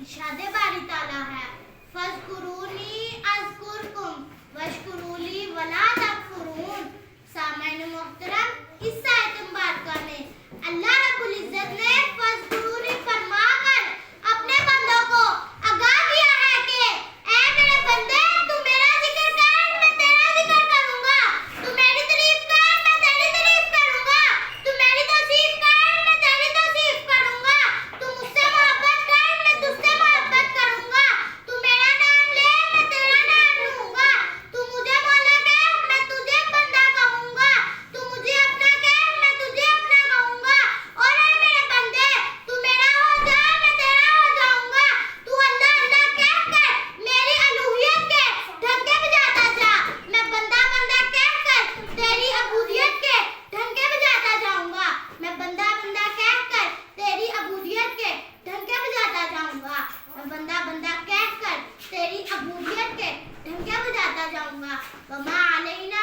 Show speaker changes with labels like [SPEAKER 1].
[SPEAKER 1] इरशाद बारी ताला है, फज़कुरूनी अज़कुरकुम वश्कुरूली वला तकफुरून। सामईन मोहतरम, इस आयत मुबारका में अल्लाह रब्बुल इज्जत ने फज़कुरूनी फरमाकर अपने बंदों को आगाह किया है कि ऐ मेरे बंदे, तू मेरा जिक्र कर, मैं तेरा जिक्र करूंगा। तू मेरी तारीफ कर, मैं तेरी तारीफ करूंगा। तू मेरी तौसीफ कर, मैं तेरी तौसीफ करूंगा। तू मुझसे मोहब्बत कर, मैं तुझसे मोहब्बत करूंगा। तू मेरा नाम ले, मैं तेरा नाम लूंगा। तू मुझे मौला कह, मैं तुझे बंदा कहूंगा। तू मुझे अपना कह, मैं तुझे अपना कहूंगा। और ऐ मेरे बंदे, तू मेरा हो जा, मैं तेरा हो जाऊंगा। तू अल्लाह अल्लाह कहकर मेरी अलूहियत के ढंके बजाता जा। मैं बंदा बंदा कहकर तेरी अबूदियत के ढंके बजाता जाऊंगा। मैं बंदा बंदा कहकर तेरी अबूदियत के ढंके बजाता जाऊंगा। मैं बंदा बंदा कहकर तेरी अबूदियत के ढंके बजाता जाऊंगा। वमा अलैना